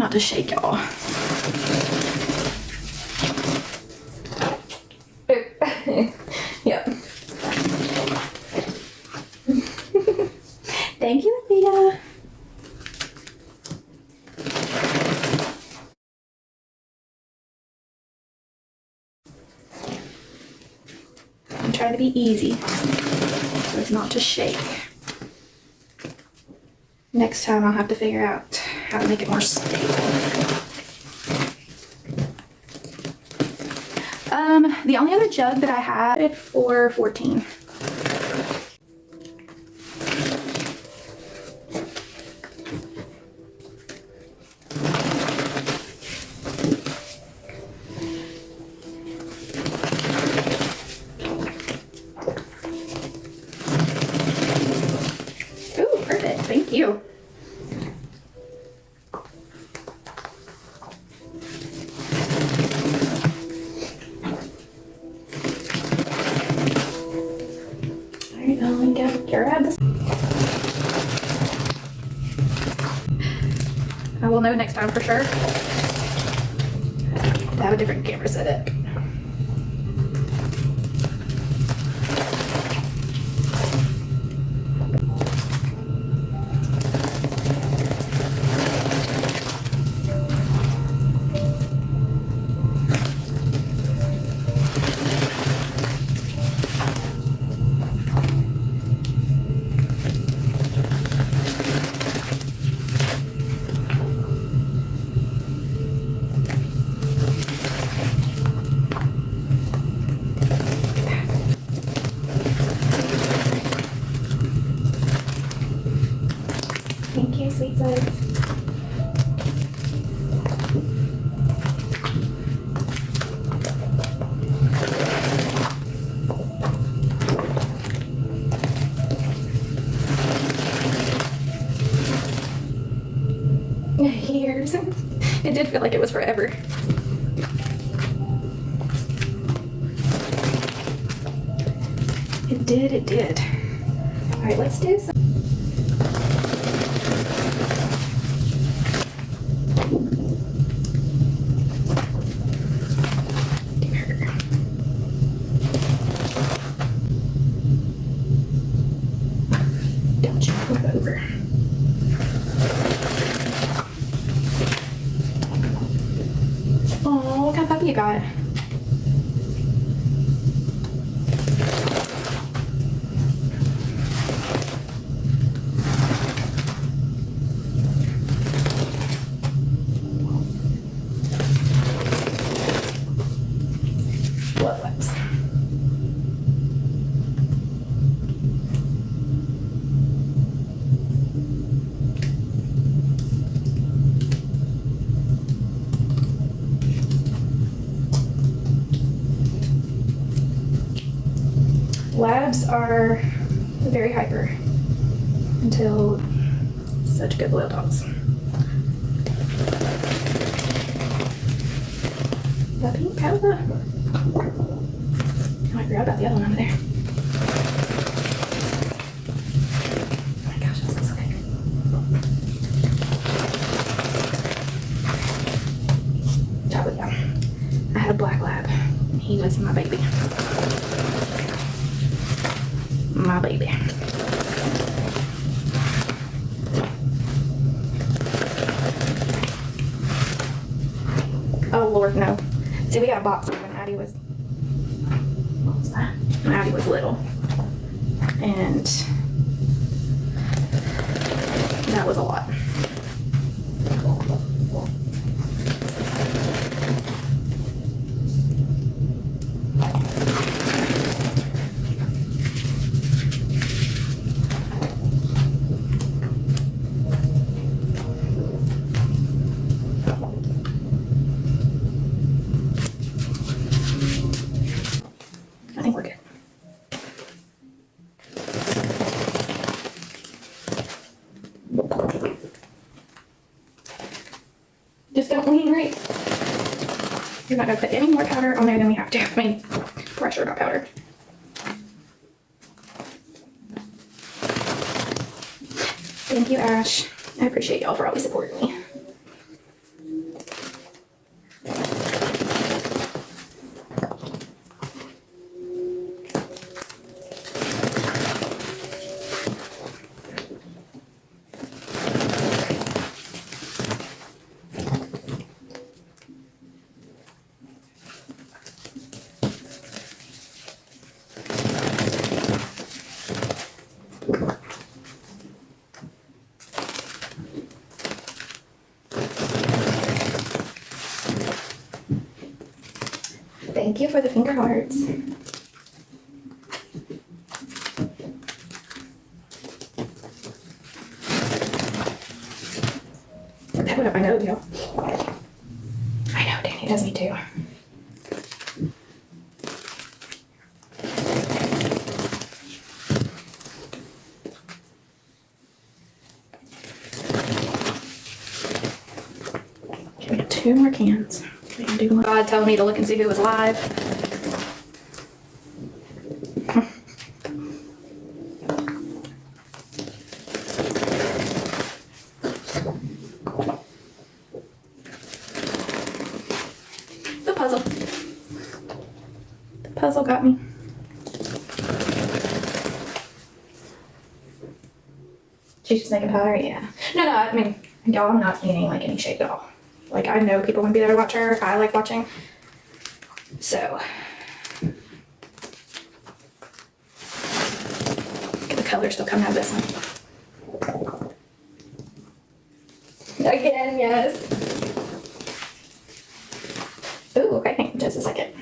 not to shake, y'all. Yep. Thank you, Leah. I'm trying to be easy so it's not to shake. Next time I'll have to figure out how to make it more stable. The only other jug that I had for 14. Ooh, perfect. Thank you. Grab this. I will know next time for sure to have a different camera setup. Thank you, sweet suds. Years. It did feel like it was forever. It did, it did. All right, let's do some. Don't you flip over. Oh, what kind of puppy you got? Blood wipes. Labs are very hyper until such good little dogs. The pink powder. Oh, I forgot about the other one over there. Oh my gosh, that smells so good. Chocolate yum. I had a black lab. He was my baby. My baby. Oh Lord, no. See, we got a box when Addie was, what was that? When Addie was little. And that was a lot. I think we're good. Just don't lean right. You're not gonna put any more powder on there than we have to. I mean, pressure, not powder. Thank you, Ash. I appreciate y'all for always supporting me. Thank you for the finger hearts. That went up my nose, y'all. I know, Danny does me too. We got 2 more cans. We can do God telling me to look and see who was live. The puzzle got me. She's just making powder, yeah. No, I mean, y'all, I'm not eating like any shade at all. Like, I know people wouldn't be there to watch her. I like watching. So, get the color still coming out of this one. Again, yes. Ooh, okay, hang on just a second.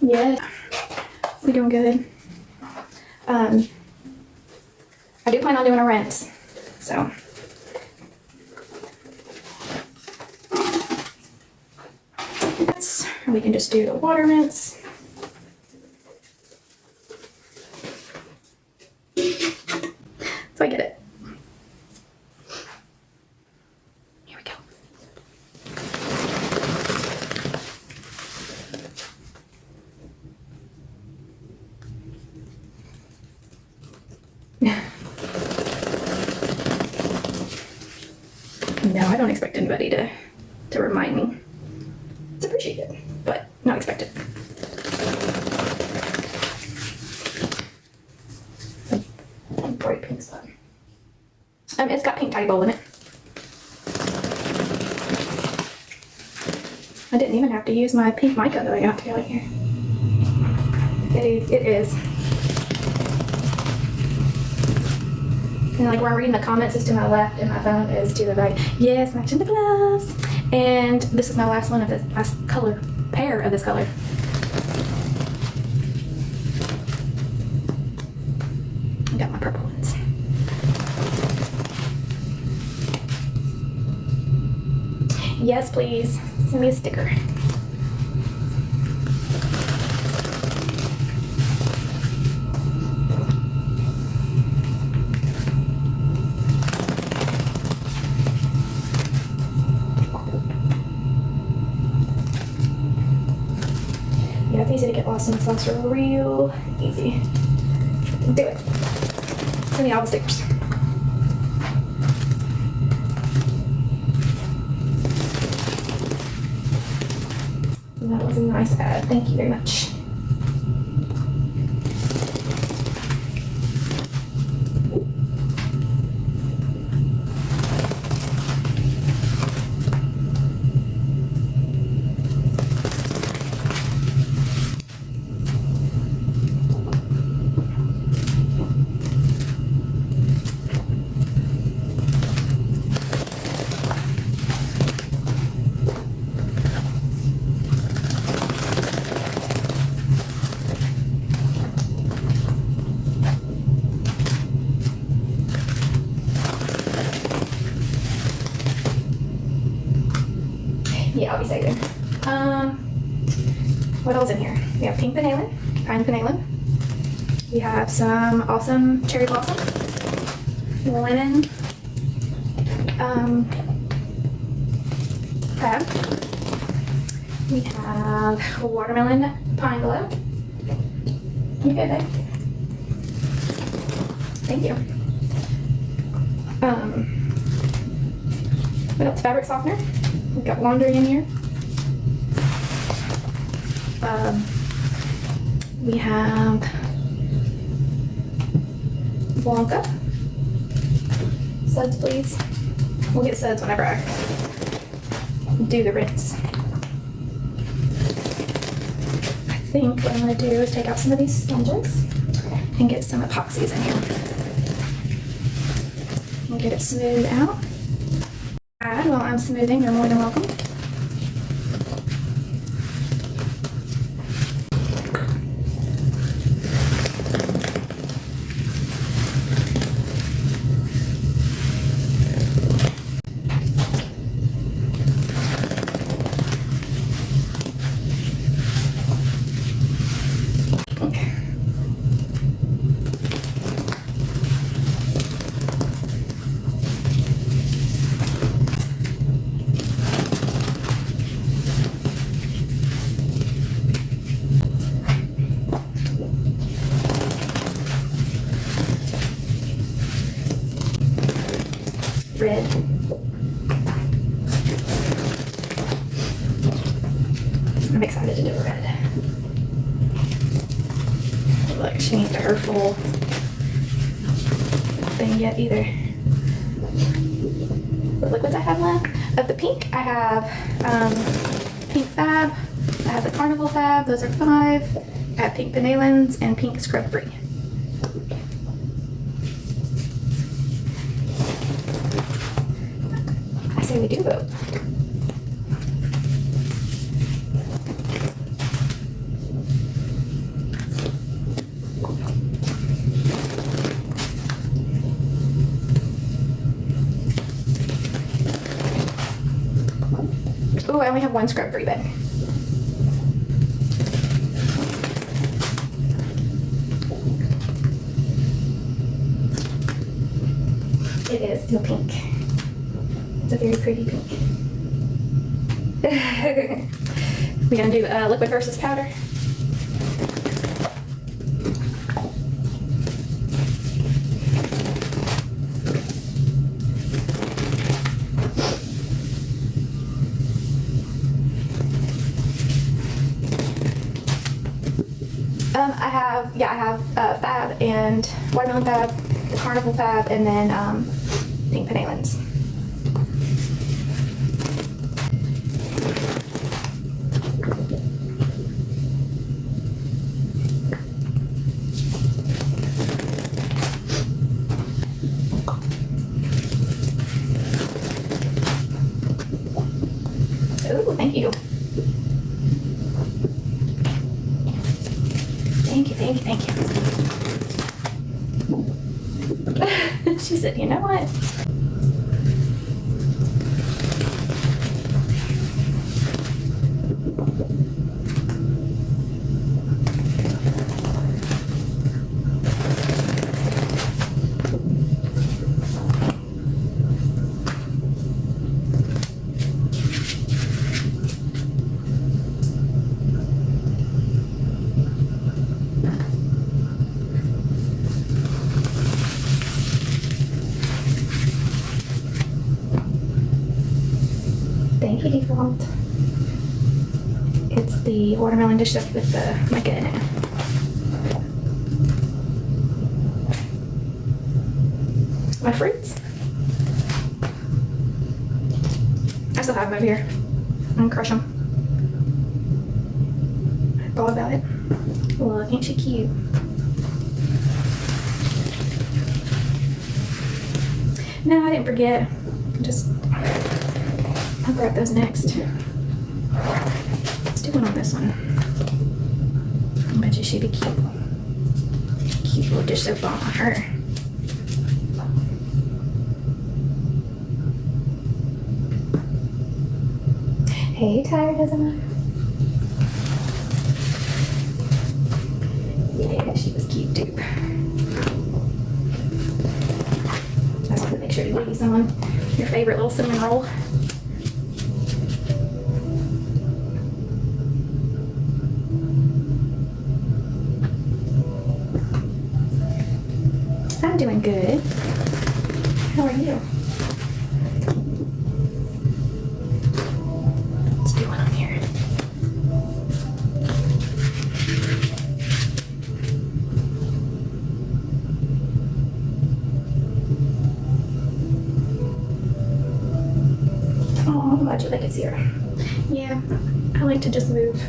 Yeah, we're doing good. I do plan on doing a rinse, so. We can just do the water rinse. So I get it. Here we go. No, I don't expect anybody to remind me. It's appreciated, but not expected. Bright pink stuff. It's got pink tiny bowl in it. I didn't even have to use my pink mica that I got together here. It is. And like where I'm reading the comments is to my left and my phone is to the right. Yes, matching the gloves. And this is my last one of this last color, pair of this color. I got my purple ones. Yes, please. Send me a sticker. Yeah, it's easy to get lost in the sauce, real easy. Do it. Send me all the stickers. That was a nice ad. Thank you very much. Yeah, I'll be saving. What else in here? We have pink vanillin, pine vanillin. We have some awesome cherry blossom, lemon, crab. We have watermelon pine glow. You good there? Thank you. What else? Fabric softener. We've got laundry in here. We have Blanca. Suds, please. We'll get suds whenever do the rinse. I think what I'm going to do is take out some of these sponges and get some epoxies in here. And get it smoothed out. While I'm smoothing, you're more than welcome. Red. I'm excited to do a red. Look, she ain't got her full thing yet either. What liquids I have left? Of the pink, I have pink fab. I have the carnival fab. Those are 5. I have pink vanillins and pink scrub free. Say we do vote. Ooh, I only have 1 scrub free bag. It is still pink. It's a very pretty pink. We're gonna do liquid versus powder. I have fab and watermelon fab, the carnival fab, and then pink vanillins. Oh, thank you. Thank you, thank you, thank you. She said, you know what? Thank you, default. It's the watermelon dish soap with the mica in it. My fruits. I still have them over here. I'm gonna crush them. I thought about it. Look, ain't she cute? No, I didn't forget. I'll grab those next. Let's do one on this one. I bet you she'd be cute. Cute little dish soap on her. Hey, tired asmr. Yeah, she was cute too. I just wanted to make sure to give you some on your favorite little cinnamon roll. I'm doing good. How are you? Let's do one on here. Oh, I'm glad you like it, Sierra. Yeah, I like to just move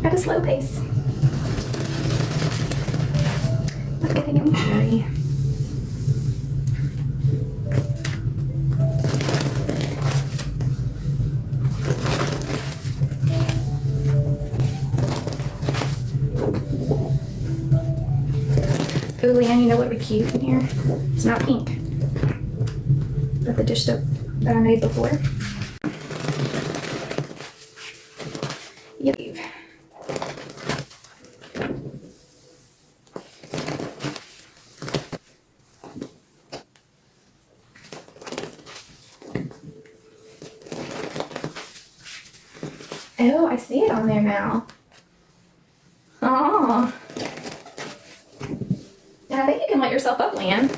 at a slow pace. Not getting in a hurry. Ooh, Leanne, you know what would be cute in here? It's not pink, but the dish soap that I made before. Yep. Oh, I see it on there now. Oh. And I think you can let yourself up, Leanne.